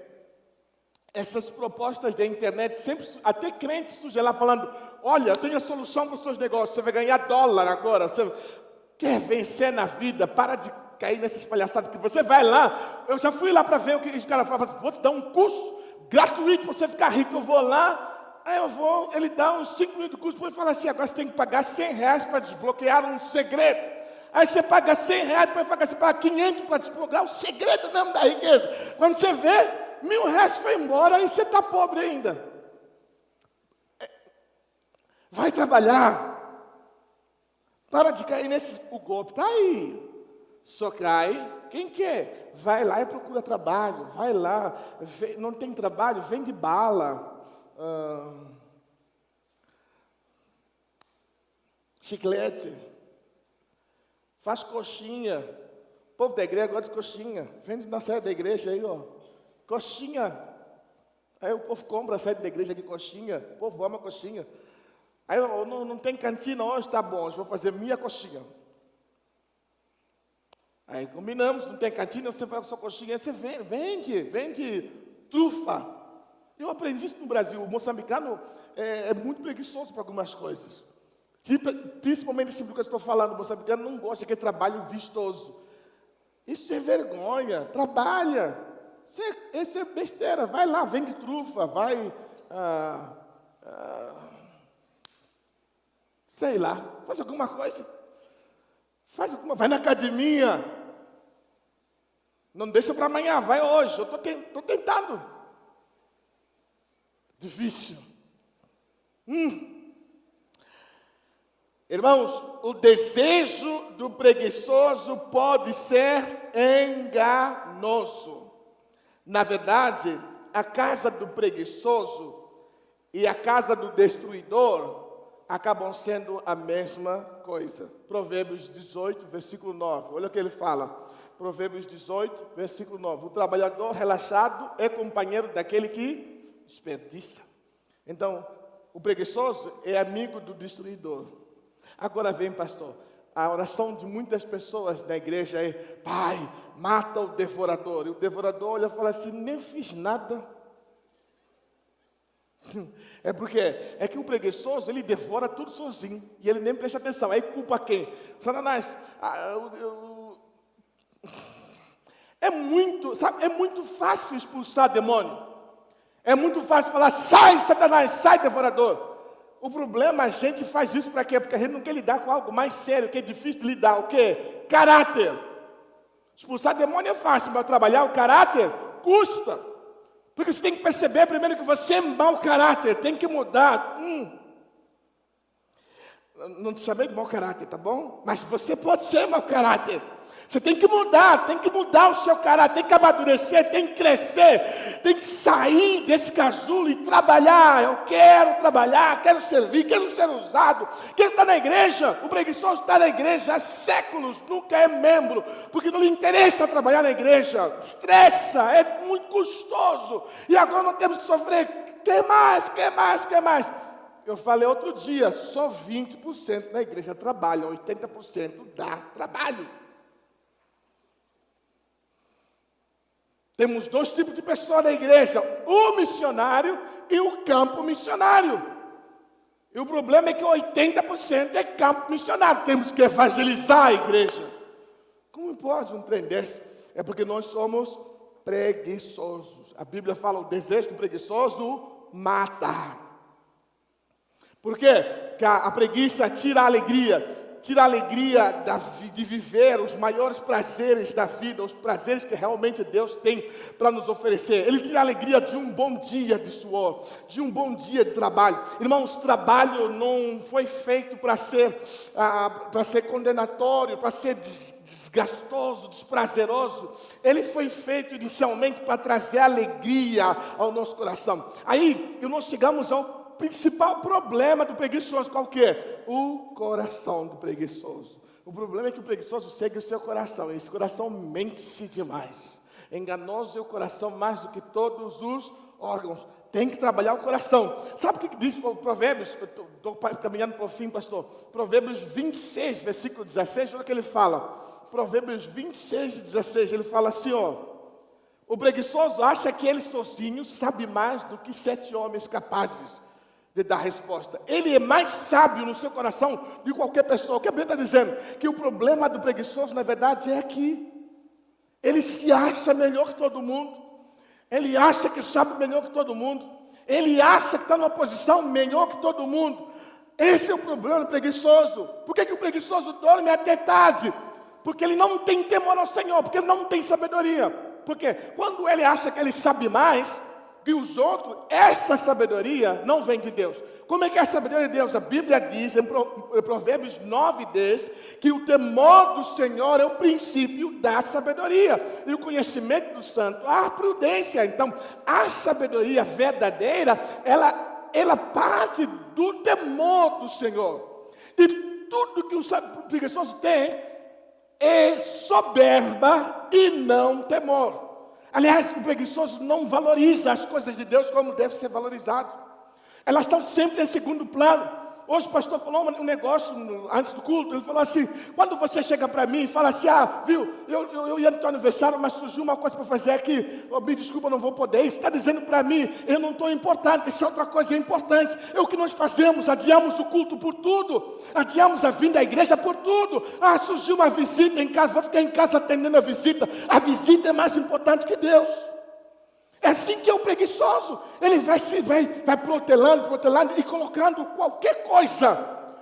essas propostas da internet, sempre, até crente surge lá falando, olha, eu tenho a solução para os seus negócios, você vai ganhar dólar agora, você quer vencer na vida, para de cair nessas palhaçadas, que você vai lá, eu já fui lá para ver o que os caras falam, vou te dar um curso gratuito para você ficar rico, eu vou lá, aí eu vou, ele dá uns 5 minutos de curso, depois fala assim, agora você tem que pagar R$100 para desbloquear um segredo, aí você paga R$100, depois você paga 500 para desbloquear o segredo mesmo da riqueza, quando você vê, R$1.000 foi embora, e você está pobre ainda, vai trabalhar, para de cair nesse, o golpe está aí, só cai quem quer, vai lá e procura trabalho, vai lá, não tem trabalho, vende bala, chiclete, faz coxinha, o povo da igreja gosta de coxinha, vende na sede da igreja aí, ó, coxinha, aí o povo compra a sede da igreja de coxinha, o povo ama coxinha, aí não tem cantina hoje, tá bom, hoje vou fazer minha coxinha. Aí combinamos, não tem cantina, você vai com sua coxinha, aí você vende trufa. Eu aprendi isso no Brasil, o moçambicano é muito preguiçoso para algumas coisas. Principalmente esse que eu estou falando, o moçambicano não gosta de trabalho vistoso. Isso é vergonha, trabalha. Isso é besteira, vai lá, vende trufa, vai... sei lá, faz alguma coisa. Vai na academia. Não deixa para amanhã, vai hoje. Eu estou tentando. Difícil. Irmãos, o desejo do preguiçoso pode ser enganoso. Na verdade, a casa do preguiçoso e a casa do destruidor acabam sendo a mesma coisa. Provérbios 18, versículo 9. Olha o que ele fala. Provérbios 18, versículo 9. O trabalhador relaxado é companheiro daquele que desperdiça. Então, o preguiçoso é amigo do destruidor. Agora vem, pastor, a oração de muitas pessoas na igreja é: Pai, mata o devorador. E o devorador olha e fala assim: nem fiz nada. É porque é que o preguiçoso, ele devora tudo sozinho, e ele nem presta atenção. Aí culpa quem? Satanás. É muito fácil expulsar demônio. É muito fácil falar: sai, Satanás, sai, devorador. O problema, a gente faz isso para quê? Porque a gente não quer lidar com algo mais sério, que é difícil de lidar. O quê? Caráter. Expulsar demônio é fácil, mas trabalhar o caráter custa. Porque você tem que perceber primeiro que você é mau caráter, tem que mudar. Não te chamei de mau caráter, tá bom? Mas você pode ser mau caráter. Você tem que mudar o seu caráter, tem que amadurecer, tem que crescer, tem que sair desse casulo e trabalhar. Eu quero trabalhar, quero servir, quero ser usado, quero estar na igreja. O preguiçoso está na igreja há séculos, nunca é membro, porque não lhe interessa trabalhar na igreja, estressa, é muito custoso. E agora nós temos que sofrer, quer mais. Eu falei outro dia, só 20% na igreja trabalham, 80% dá trabalho. Temos dois tipos de pessoas na igreja: o missionário e o campo missionário. E o problema é que 80% é campo missionário. Temos que evangelizar a igreja. Como pode um trem desse? É porque nós somos preguiçosos. A Bíblia fala: o desejo do preguiçoso mata. Por quê? Porque a preguiça tira a alegria. Tira a alegria de viver os maiores prazeres da vida, os prazeres que realmente Deus tem para nos oferecer. Ele tira a alegria de um bom dia de suor, de um bom dia de trabalho. Irmãos, trabalho não foi feito para ser condenatório, para ser desgastoso, desprazeroso. Ele foi feito inicialmente para trazer alegria ao nosso coração. Aí nós chegamos ao principal problema do preguiçoso. Qual que é? O coração do preguiçoso. O problema é que o preguiçoso segue o seu coração. E esse coração mente demais. Enganoso é o coração mais do que todos os órgãos. Tem que trabalhar o coração. Sabe o que diz o Provérbios? Estou caminhando para o fim, pastor. Provérbios 26, versículo 16. Olha o que ele fala. Provérbios 26, 16. Ele fala assim, ó: o preguiçoso acha que ele sozinho sabe mais do que 7 homens capazes de dar resposta. Ele é mais sábio no seu coração do que qualquer pessoa. O que a Bíblia está dizendo? Que o problema do preguiçoso, na verdade, é que ele se acha melhor que todo mundo. Ele acha que sabe melhor que todo mundo. Ele acha que está numa posição melhor que todo mundo. Esse é o problema do preguiçoso. Por que o preguiçoso dorme até tarde? Porque ele não tem temor ao Senhor, porque ele não tem sabedoria. Porque quando ele acha que ele sabe mais que os outros, essa sabedoria não vem de Deus. Como é que é a sabedoria de Deus? A Bíblia diz em Provérbios 9:10 que o temor do Senhor é o princípio da sabedoria. E o conhecimento do santo, a prudência. Então, a sabedoria verdadeira, ela parte do temor do Senhor. E tudo que o preguiçoso tem é soberba e não temor. Aliás, o preguiçoso não valoriza as coisas de Deus como deve ser valorizado. Elas estão sempre em segundo plano. Hoje o pastor falou um negócio antes do culto. Ele falou assim: quando você chega para mim e fala assim, viu, eu ia no teu aniversário, mas surgiu uma coisa para fazer aqui, me desculpa, eu não vou poder. Você está dizendo para mim, eu não estou importante, essa outra coisa é importante. É o que nós fazemos, adiamos o culto por tudo, adiamos a vinda à igreja por tudo. Surgiu uma visita em casa, vou ficar em casa atendendo a visita é mais importante que Deus. É assim que é o preguiçoso. Ele vai protelando e colocando qualquer coisa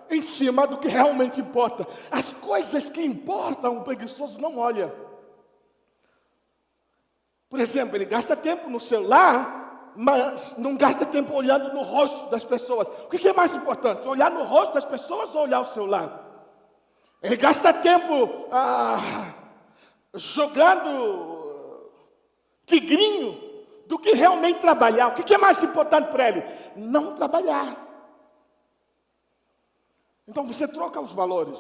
em cima do que realmente importa. As coisas que importam, o preguiçoso não olha. Por exemplo, ele gasta tempo no celular, mas não gasta tempo olhando no rosto das pessoas. O que é mais importante? Olhar no rosto das pessoas ou olhar o celular? Ele gasta tempo jogando tigrinho do que realmente trabalhar. O que é mais importante para ele? Não trabalhar. Então você troca os valores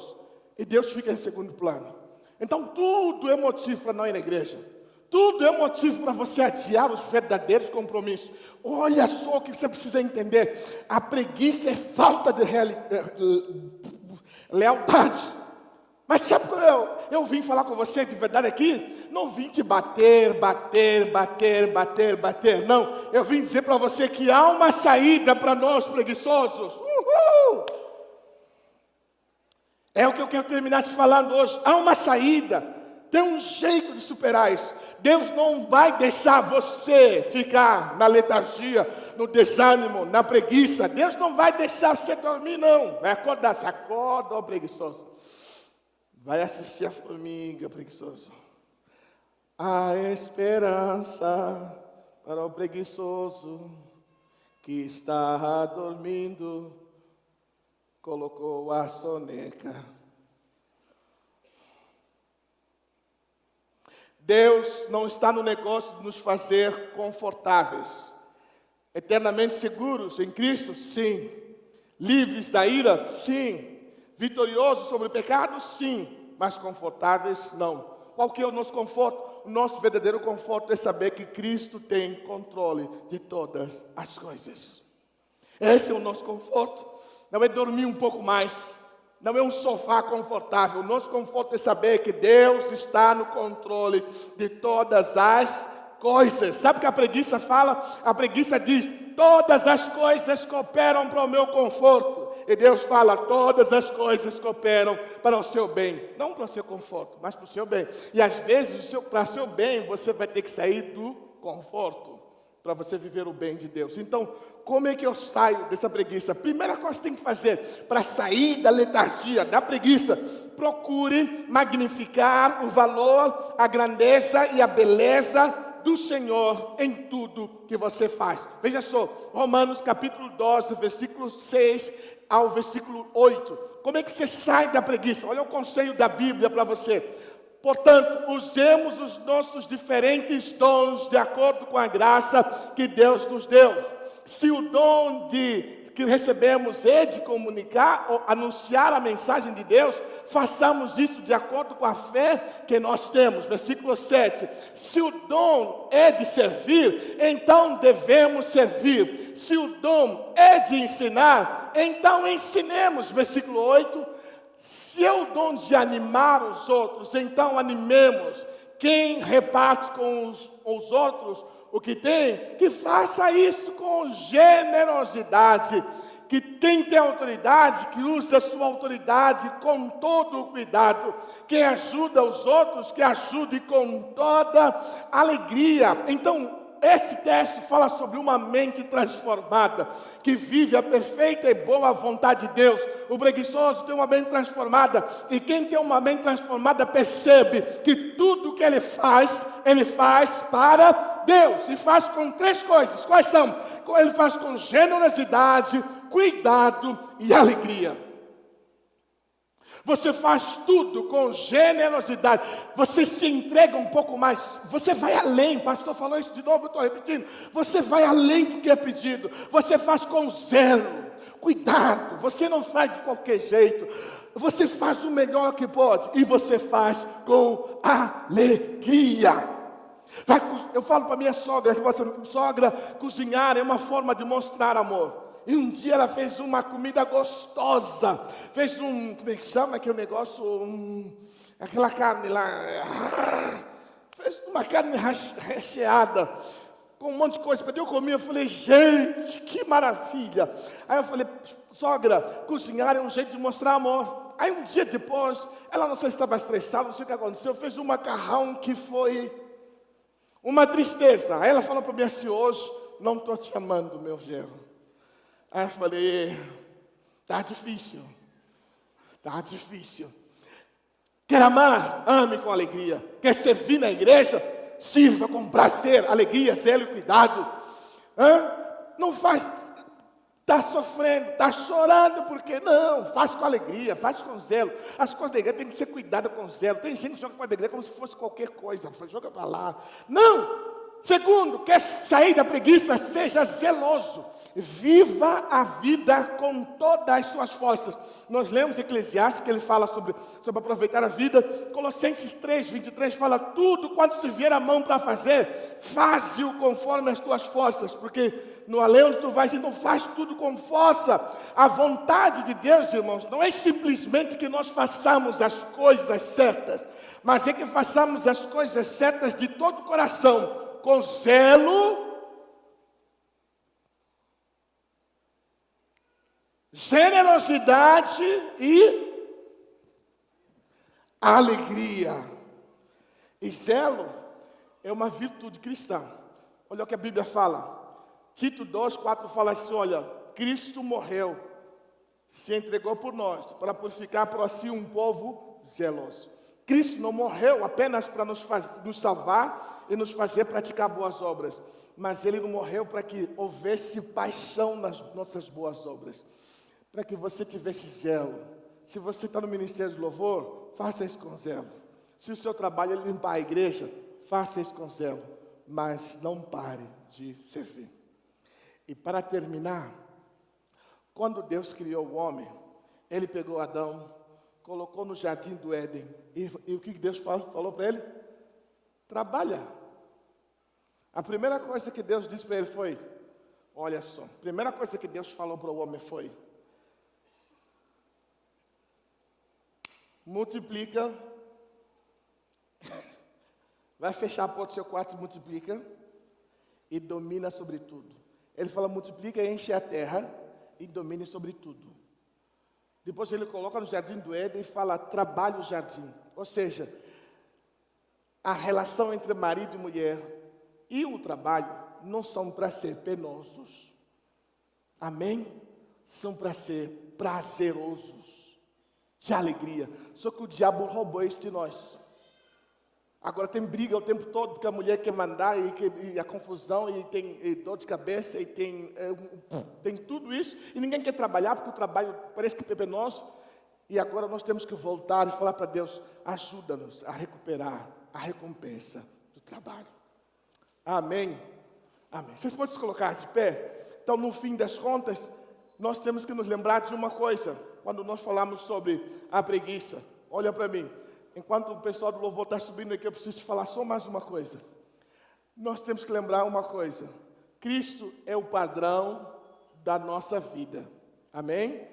e Deus fica em segundo plano. Então tudo é motivo para não ir na igreja. Tudo é motivo para você adiar os verdadeiros compromissos. Olha só o que você precisa entender. A preguiça é falta de lealdade. Mas sabe quando eu vim falar com você de verdade aqui? Não vim te bater. Não, eu vim dizer para você que há uma saída para nós preguiçosos. Uhul! É o que eu quero terminar te falando hoje. Há uma saída. Tem um jeito de superar isso. Deus não vai deixar você ficar na letargia, no desânimo, na preguiça. Deus não vai deixar você dormir, não. Vai acordar, se acorda, ó preguiçoso. Vai assistir a formiga, preguiçoso. A esperança para o preguiçoso que está dormindo, colocou a soneca. Deus não está no negócio de nos fazer confortáveis. Eternamente seguros em Cristo? Sim. Livres da ira? Sim. Vitoriosos sobre o pecado? Sim. Mas confortáveis? Não. Qual que é o nosso conforto? O nosso verdadeiro conforto é saber que Cristo tem controle de todas as coisas. Esse é o nosso conforto. Não é dormir um pouco mais. Não é um sofá confortável. O nosso conforto é saber que Deus está no controle de todas as coisas. coisas. Sabe o que a preguiça fala? A preguiça diz: todas as coisas cooperam para o meu conforto. E Deus fala: todas as coisas cooperam para o seu bem. Não para o seu conforto, mas para o seu bem. E às vezes, para o seu bem, você vai ter que sair do conforto para você viver o bem de Deus. Então, como é que eu saio dessa preguiça? Primeira coisa que tem que fazer para sair da letargia, da preguiça: procure magnificar o valor, a grandeza e a beleza do Senhor em tudo que você faz. Veja só, Romanos capítulo 12, versículo 6 ao versículo 8. Como é que você sai da preguiça? Olha o conselho da Bíblia para você. Portanto, usemos os nossos diferentes dons de acordo com a graça que Deus nos deu. Se o dom que recebemos é de comunicar ou anunciar a mensagem de Deus, façamos isso de acordo com a fé que nós temos. Versículo 7. Se o dom é de servir, então devemos servir. Se o dom é de ensinar, então ensinemos. Versículo 8. Se é o dom de animar os outros, então animemos. Quem reparte com os outros o que tem, que faça isso com generosidade. Que quem tem autoridade, que use a sua autoridade com todo o cuidado. Quem ajuda os outros, que ajude com toda alegria. Então, esse texto fala sobre uma mente transformada, que vive a perfeita e boa vontade de Deus. O preguiçoso tem uma mente transformada, e quem tem uma mente transformada percebe que tudo que ele faz para Deus, e faz com 3 coisas. Quais são? Ele faz com generosidade, cuidado e alegria. Você faz tudo com generosidade. Você se entrega um pouco mais. Você vai além. O pastor falou isso de novo, eu estou repetindo. Você vai além do que é pedido. Você faz com zelo, cuidado. Você não faz de qualquer jeito. Você faz o melhor que pode. E você faz com alegria. Eu falo para minha sogra: sogra, cozinhar é uma forma de mostrar amor. E um dia ela fez uma comida gostosa. Fez como é que chama aquele negócio? Aquela carne lá. Fez uma carne recheada, com um monte de coisa. Eu comi, eu falei: gente, que maravilha. Aí eu falei: sogra, cozinhar é um jeito de mostrar amor. Aí um dia depois, ela não sei se estava estressada, não sei o que aconteceu, fez um macarrão que foi uma tristeza. Aí ela falou para mim assim: hoje não estou te amando, meu genro. Aí eu falei: tá difícil. Quer amar? Ame com alegria. Quer servir na igreja? Sirva com prazer, alegria, zelo e cuidado. Não faz, está sofrendo, está chorando, porque não, faz com alegria, faz com zelo. As coisas da igreja têm que ser cuidadas com zelo. Tem gente que joga para a igreja como se fosse qualquer coisa, joga para lá. Não! Segundo, quer sair da preguiça? Seja zeloso. Viva a vida com todas as suas forças. Nós lemos Eclesiastes, que ele fala sobre aproveitar a vida. Colossenses 3, 23 fala: tudo quanto se vier a mão para fazer, faze-o conforme as tuas forças. Porque no além onde tu vais, então faz tudo com força. A vontade de Deus, irmãos, não é simplesmente que nós façamos as coisas certas, mas é que façamos as coisas certas de todo o coração, com zelo, generosidade e alegria. E zelo é uma virtude cristã. Olha o que a Bíblia fala. Tito 2:4 fala assim: olha, Cristo morreu, se entregou por nós, para purificar por si um povo zeloso. Cristo não morreu apenas para nos salvar e nos fazer praticar boas obras, mas Ele não morreu para que houvesse paixão nas nossas boas obras, para que você tivesse zelo. Se você está no ministério de louvor, faça isso com zelo. Se o seu trabalho é limpar a igreja, faça isso com zelo, mas não pare de servir. E para terminar, quando Deus criou o homem, Ele pegou Adão, colocou no jardim do Éden, e o que Deus falou para ele? Trabalha. A primeira coisa que Deus disse para ele foi: olha só, a primeira coisa que Deus falou para o homem foi: multiplica, Vai fechar a porta do seu quarto e multiplica e domina sobre tudo. Ele fala, multiplica e enche a terra e domine sobre tudo. Depois ele coloca no jardim do Éden e fala, trabalhe o jardim. Ou seja, a relação entre marido e mulher e o trabalho não são para ser penosos. Amém? São para ser prazerosos, de alegria. Só que o diabo roubou isso de nós. Agora tem briga o tempo todo, que a mulher quer mandar, e a confusão, e tem dor de cabeça, e tem tudo isso, e ninguém quer trabalhar, porque o trabalho parece que é penoso. E agora nós temos que voltar e falar para Deus, ajuda-nos a recuperar a recompensa do trabalho. Amém? Amém. Vocês podem se colocar de pé? Então, no fim das contas, nós temos que nos lembrar de uma coisa, quando nós falamos sobre a preguiça. Olha para mim. Enquanto o pessoal do louvor está subindo aqui, eu preciso te falar só mais uma coisa. Nós temos que lembrar uma coisa. Cristo é o padrão da nossa vida. Amém?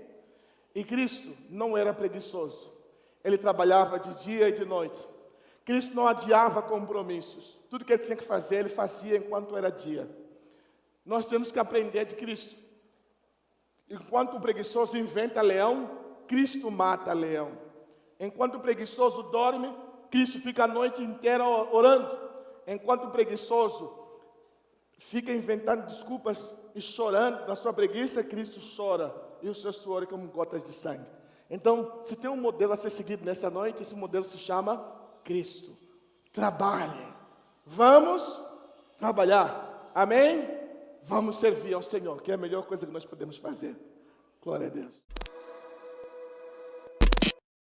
E Cristo não era preguiçoso. Ele trabalhava de dia e de noite. Cristo não adiava compromissos. Tudo que ele tinha que fazer, ele fazia enquanto era dia. Nós temos que aprender de Cristo. Enquanto o preguiçoso inventa leão, Cristo mata leão. Enquanto o preguiçoso dorme, Cristo fica a noite inteira orando. Enquanto o preguiçoso fica inventando desculpas e chorando na sua preguiça, Cristo chora. E o seu suor é como gotas de sangue. Então, se tem um modelo a ser seguido nessa noite, esse modelo se chama Cristo. Trabalhe. Vamos trabalhar. Amém? Vamos servir ao Senhor, que é a melhor coisa que nós podemos fazer. Glória a Deus.